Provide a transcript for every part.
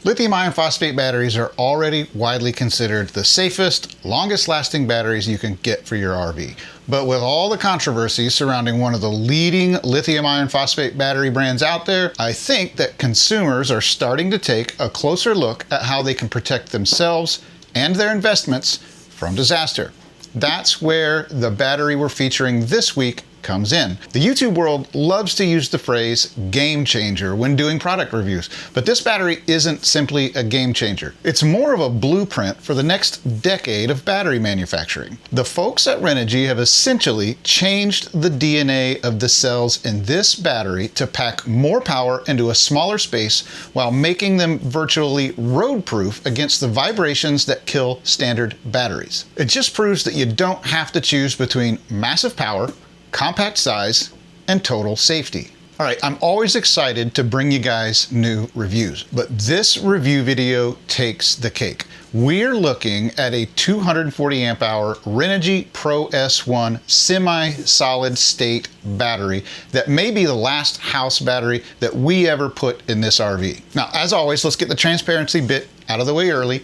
Lithium iron phosphate batteries are already widely considered the safest, longest lasting batteries you can get for your RV. But with all the controversy surrounding one of the leading lithium iron phosphate battery brands out there, I think that consumers are starting to take a closer look at how they can protect themselves and their investments from disaster. That's where the battery we're featuring this week comes in. The YouTube world loves to use the phrase game changer when doing product reviews, but this battery isn't simply a game changer. It's more of a blueprint for the next decade of battery manufacturing. The folks at Renogy have essentially changed the DNA of the cells in this battery to pack more power into a smaller space while making them virtually road-proof against the vibrations that kill standard batteries. It just proves that you don't have to choose between massive power, compact size, and total safety. All right, I'm always excited to bring you guys new reviews, but this review video takes the cake. We're looking at a 240 amp hour Renogy Pro S1 semi-solid state battery that may be the last house battery that we ever put in this RV. Now, as always, let's get the transparency bit out of the way early.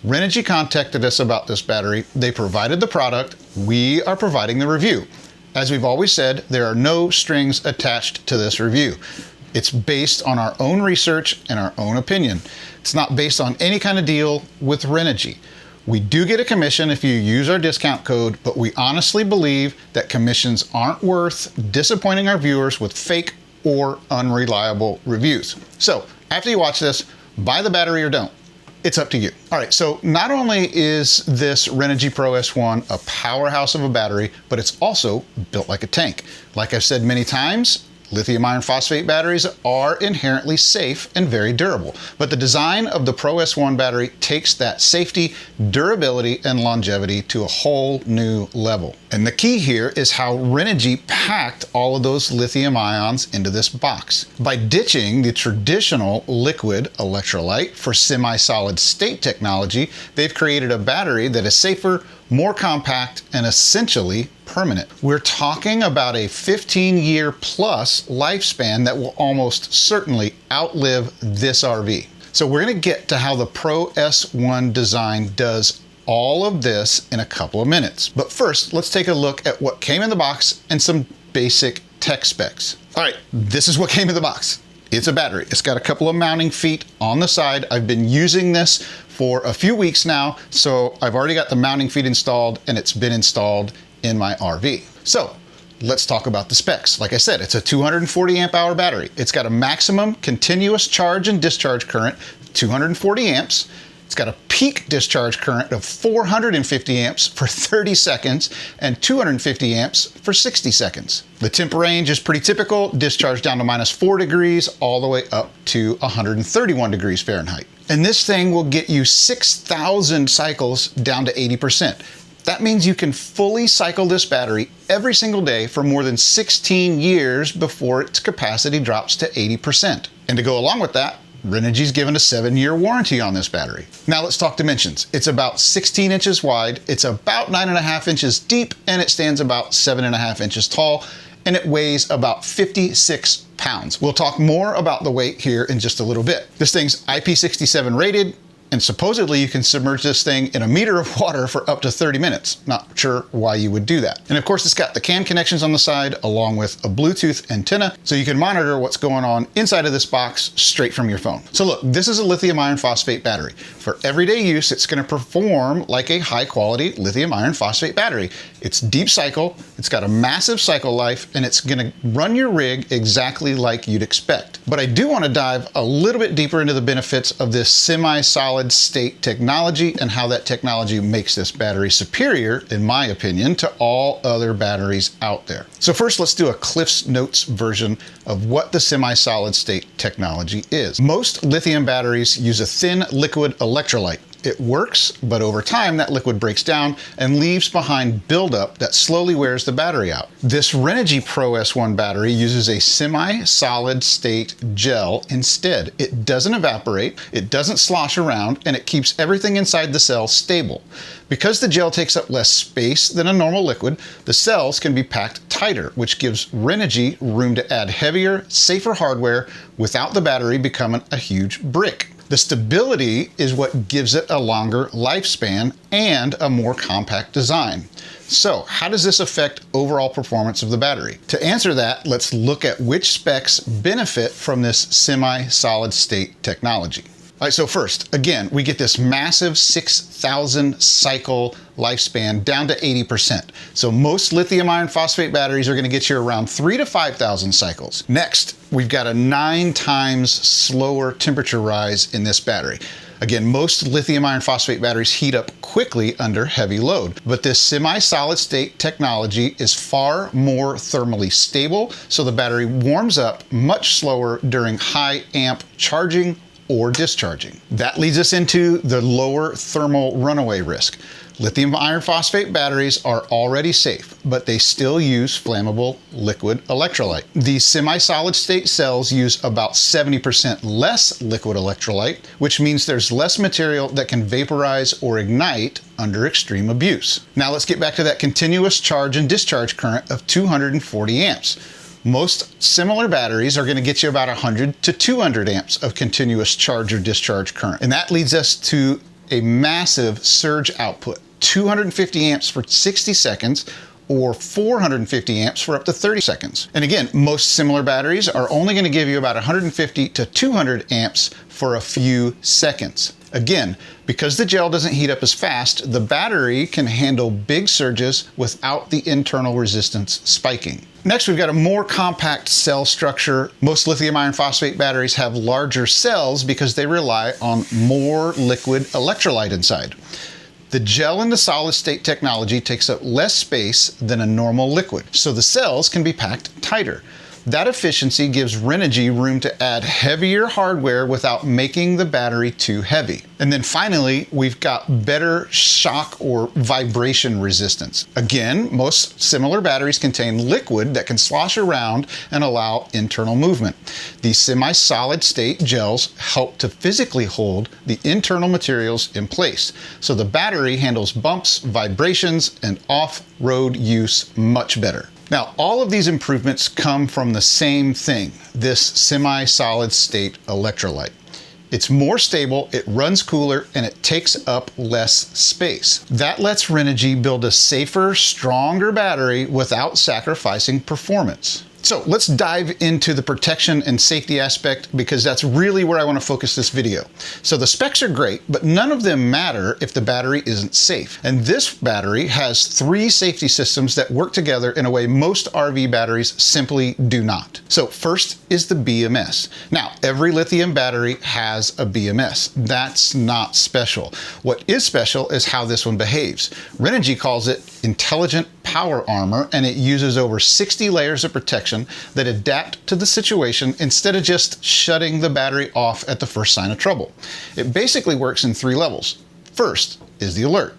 Renogy contacted us about this battery. They provided the product. We are providing the review. As we've always said, there are no strings attached to this review. It's based on our own research and our own opinion. It's not based on any kind of deal with Renogy. We do get a commission if you use our discount code, but we honestly believe that commissions aren't worth disappointing our viewers with fake or unreliable reviews. So after you watch this, buy the battery or don't. It's up to you. All right, so not only is this Renogy Pro S1 a powerhouse of a battery, but it's also built like a tank. Like I've said many times, lithium iron phosphate batteries are inherently safe and very durable. But the design of the Pro S1 battery takes that safety, durability, and longevity to a whole new level. And the key here is how Renogy packed all of those lithium ions into this box. By ditching the traditional liquid electrolyte for semi-solid state technology, they've created a battery that is safer, more compact, and essentially permanent. We're talking about a 15-year plus lifespan that will almost certainly outlive this RV. So we're gonna get to how the Pro S1 design does all of this in a couple of minutes. But first, let's take a look at what came in the box and some basic tech specs. All right, this is what came in the box. It's a battery. It's got a couple of mounting feet on the side. I've been using this for a few weeks now, so I've already got the mounting feet installed and it's been installed in my RV. So let's talk about the specs. Like I said, it's a 240 amp hour battery. It's got a maximum continuous charge and discharge current, 240 amps. It's got a peak discharge current of 450 amps for 30 seconds and 250 amps for 60 seconds. The temp range is pretty typical, discharge down to -4 degrees all the way up to 131 degrees Fahrenheit. And this thing will get you 6,000 cycles down to 80%. That means you can fully cycle this battery every single day for more than 16 years before its capacity drops to 80%. And to go along with that, Renogy's given a 7-year warranty on this battery. Now let's talk dimensions. It's about 16 inches wide, it's about 9.5 inches deep, and it stands about 7.5 inches tall, and it weighs about 56 pounds. We'll talk more about the weight here in just a little bit. This thing's IP67 rated, and supposedly you can submerge this thing in a meter of water for up to 30 minutes. Not sure why you would do that. And of course, it's got the CAN connections on the side along with a Bluetooth antenna, so you can monitor what's going on inside of this box straight from your phone. So look, this is a lithium iron phosphate battery. For everyday use, it's gonna perform like a high quality lithium iron phosphate battery. It's deep cycle, it's got a massive cycle life, and it's gonna run your rig exactly like you'd expect. But I do wanna dive a little bit deeper into the benefits of this semi-solid state technology and how that technology makes this battery superior, in my opinion, to all other batteries out there. So first, let's do a Cliff's Notes version of what the semi-solid state technology is. Most lithium batteries use a thin liquid electrolyte. It works, but over time that liquid breaks down and leaves behind buildup that slowly wears the battery out. This Renogy Pro S1 battery uses a semi-solid state gel instead. It doesn't evaporate, it doesn't slosh around, and it keeps everything inside the cell stable. Because the gel takes up less space than a normal liquid, the cells can be packed tighter, which gives Renogy room to add heavier, safer hardware without the battery becoming a huge brick. The stability is what gives it a longer lifespan and a more compact design. So how does this affect overall performance of the battery? To answer that, let's look at which specs benefit from this semi-solid state technology. All right, so first, again, we get this massive 6,000 cycle lifespan down to 80%. So most lithium iron phosphate batteries are gonna get you around 3,000 to 5,000 cycles. Next, we've got a 9 times slower temperature rise in this battery. Again, most lithium iron phosphate batteries heat up quickly under heavy load, but this semi-solid state technology is far more thermally stable, so the battery warms up much slower during high amp charging or discharging. That leads us into the lower thermal runaway risk. Lithium iron phosphate batteries are already safe, but they still use flammable liquid electrolyte. These semi-solid state cells use about 70% less liquid electrolyte, which means there's less material that can vaporize or ignite under extreme abuse. Now let's get back to that continuous charge and discharge current of 240 amps. Most similar batteries are going to get you about 100 to 200 amps of continuous charge or discharge current. And that leads us to a massive surge output, 250 amps for 60 seconds or 450 amps for up to 30 seconds. And again, most similar batteries are only going to give you about 150 to 200 amps for a few seconds. Again, because the gel doesn't heat up as fast, the battery can handle big surges without the internal resistance spiking. Next, we've got a more compact cell structure. Most lithium iron phosphate batteries have larger cells because they rely on more liquid electrolyte inside. The gel in the solid state technology takes up less space than a normal liquid, so the cells can be packed tighter. That efficiency gives Renogy room to add heavier hardware without making the battery too heavy. And then finally, we've got better shock or vibration resistance. Again, most similar batteries contain liquid that can slosh around and allow internal movement. These semi-solid state gels help to physically hold the internal materials in place, so the battery handles bumps, vibrations, and off-road use much better. Now, all of these improvements come from the same thing, this semi-solid state electrolyte. It's more stable, it runs cooler, and it takes up less space. That lets Renogy build a safer, stronger battery without sacrificing performance. So let's dive into the protection and safety aspect, because that's really where I want to focus this video. So the specs are great, but none of them matter if the battery isn't safe. And this battery has 3 safety systems that work together in a way most RV batteries simply do not. So first is the BMS. Now, every lithium battery has a BMS. That's not special. What is special is how this one behaves. Renogy calls it intelligent power armor, and it uses over 60 layers of protection that adapt to the situation instead of just shutting the battery off at the first sign of trouble. It basically works in 3 levels. First is the alert.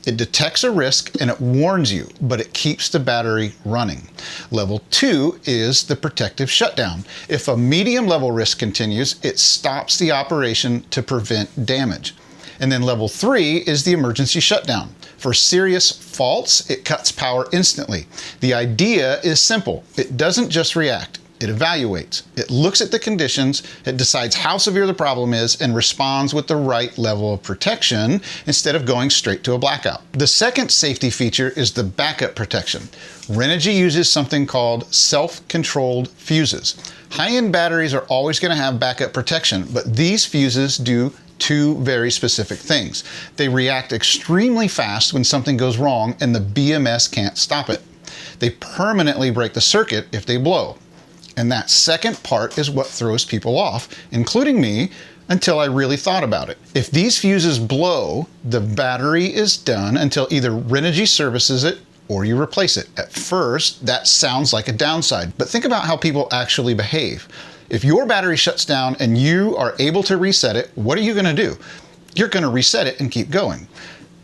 It detects a risk and it warns you, but it keeps the battery running. Level 2 is the protective shutdown. If a medium level risk continues, it stops the operation to prevent damage. And then level 3 is the emergency shutdown. For serious faults, it cuts power instantly. The idea is simple. It doesn't just react, it evaluates. It looks at the conditions, it decides how severe the problem is, and responds with the right level of protection instead of going straight to a blackout. The second safety feature is the backup protection. Renogy uses something called self-controlled fuses. High-end batteries are always going to have backup protection, but these fuses do 2 very specific things. They react extremely fast when something goes wrong and the BMS can't stop it. They permanently break the circuit if they blow. And that second part is what throws people off, including me, until I really thought about it. If these fuses blow, the battery is done until either Renogy services it or you replace it. At first, that sounds like a downside, but think about how people actually behave. If your battery shuts down and you are able to reset it, what are you going to do? You're going to reset it and keep going.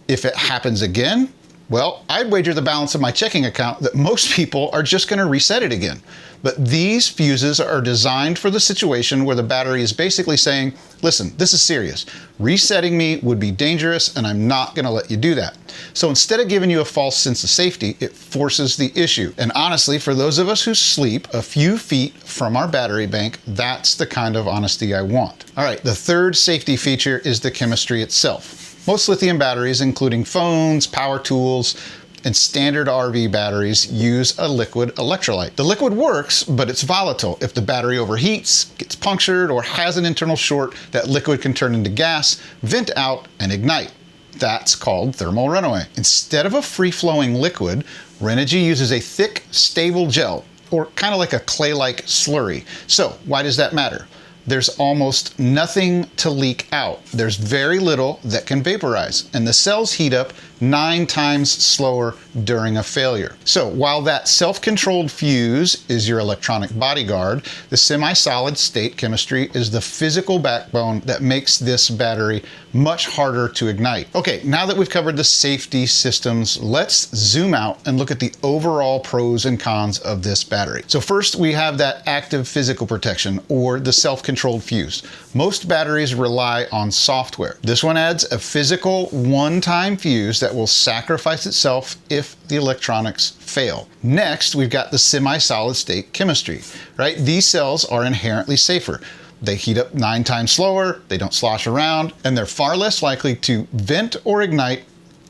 If it happens again, Well, I'd wager the balance of my checking account that most people are just going to reset it again. But these fuses are designed for the situation where the battery is basically saying, listen, this is serious. Resetting me would be dangerous and I'm not going to let you do that. So instead of giving you a false sense of safety, it forces the issue. And honestly, for those of us who sleep a few feet from our battery bank, that's the kind of honesty I want. All right, the third safety feature is the chemistry itself. Most lithium batteries, including phones, power tools, and standard RV batteries, use a liquid electrolyte. The liquid works, but it's volatile. If the battery overheats, gets punctured, or has an internal short, that liquid can turn into gas, vent out, and ignite. That's called thermal runaway. Instead of a free-flowing liquid, Renogy uses a thick, stable gel, or kind of like a clay-like slurry. So why does that matter? There's almost nothing to leak out. There's very little that can vaporize, and the cells heat up 9 times slower during a failure. So while that self-controlled fuse is your electronic bodyguard, the semi-solid state chemistry is the physical backbone that makes this battery much harder to ignite. Okay, now that we've covered the safety systems, let's zoom out and look at the overall pros and cons of this battery. So first, we have that active physical protection, or the self-controlled fuse. Most batteries rely on software. This one adds a physical one-time fuse that will sacrifice itself if the electronics fail. Next, we've got the semi-solid state chemistry, right? These cells are inherently safer. They heat up 9 times slower, they don't slosh around, and they're far less likely to vent or ignite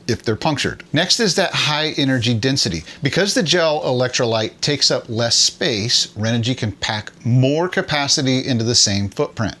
if they're punctured. Next is that high energy density. Because the gel electrolyte takes up less space, Renogy can pack more capacity into the same footprint.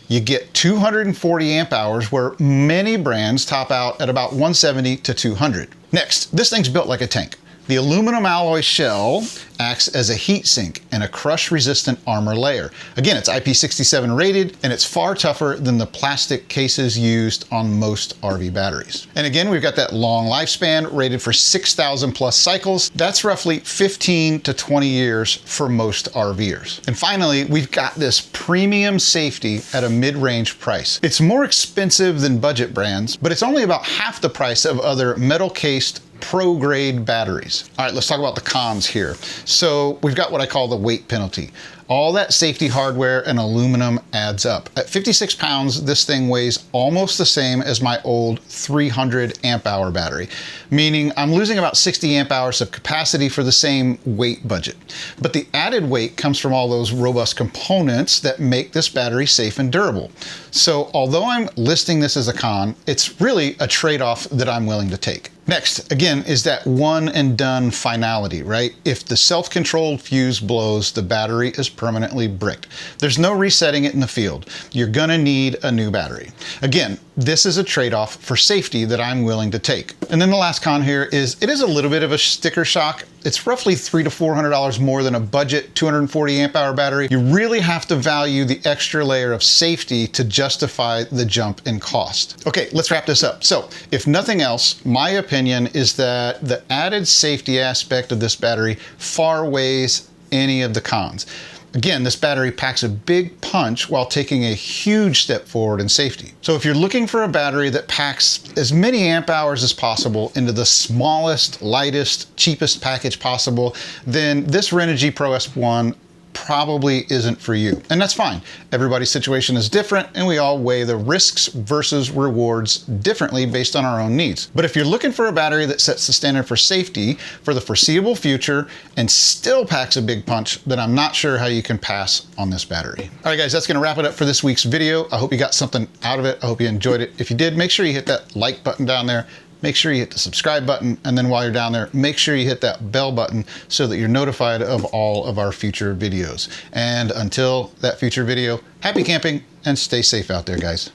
You get 240 amp hours, where many brands top out at about 170 to 200. Next, this thing's built like a tank. The aluminum alloy shell acts as a heat sink and a crush-resistant armor layer. Again, it's IP67 rated, and it's far tougher than the plastic cases used on most RV batteries. And again, we've got that long lifespan rated for 6,000 plus cycles. That's roughly 15 to 20 years for most RVers. And finally, we've got this premium safety at a mid-range price. It's more expensive than budget brands, but it's only about half the price of other metal-cased pro-grade batteries. All right, let's talk about the cons here. So we've got what I call the weight penalty. All that safety hardware and aluminum adds up. At 56 pounds, this thing weighs almost the same as my old 300 amp hour battery, meaning I'm losing about 60 amp hours of capacity for the same weight budget. But the added weight comes from all those robust components that make this battery safe and durable. So although I'm listing this as a con, it's really a trade-off that I'm willing to take. Next, again, is that one and done finality, right? If the self-controlled fuse blows, the battery is permanently bricked. There's no resetting it in the field. You're gonna need a new battery. Again, this is a trade-off for safety that I'm willing to take. And then the last con here is it is a little bit of a sticker shock. It's roughly $300 to $400 more than a budget 240 amp hour battery. You really have to value the extra layer of safety to justify the jump in cost. Okay, let's wrap this up. So if nothing else, my opinion is that the added safety aspect of this battery far weighs any of the cons. Again, this battery packs a big punch while taking a huge step forward in safety. So if you're looking for a battery that packs as many amp hours as possible into the smallest, lightest, cheapest package possible, then this Renogy Pro S1 probably isn't for you. And that's fine. Everybody's situation is different, and we all weigh the risks versus rewards differently based on our own needs. But if you're looking for a battery that sets the standard for safety for the foreseeable future and still packs a big punch, then I'm not sure how you can pass on this battery. All right, guys, that's gonna wrap it up for this week's video. I hope you got something out of it. I hope you enjoyed it. If you did, make sure you hit that like button down there. Make sure you hit the subscribe button, and then while you're down there, make sure you hit that bell button so that you're notified of all of our future videos. And until that future video, happy camping and stay safe out there, guys.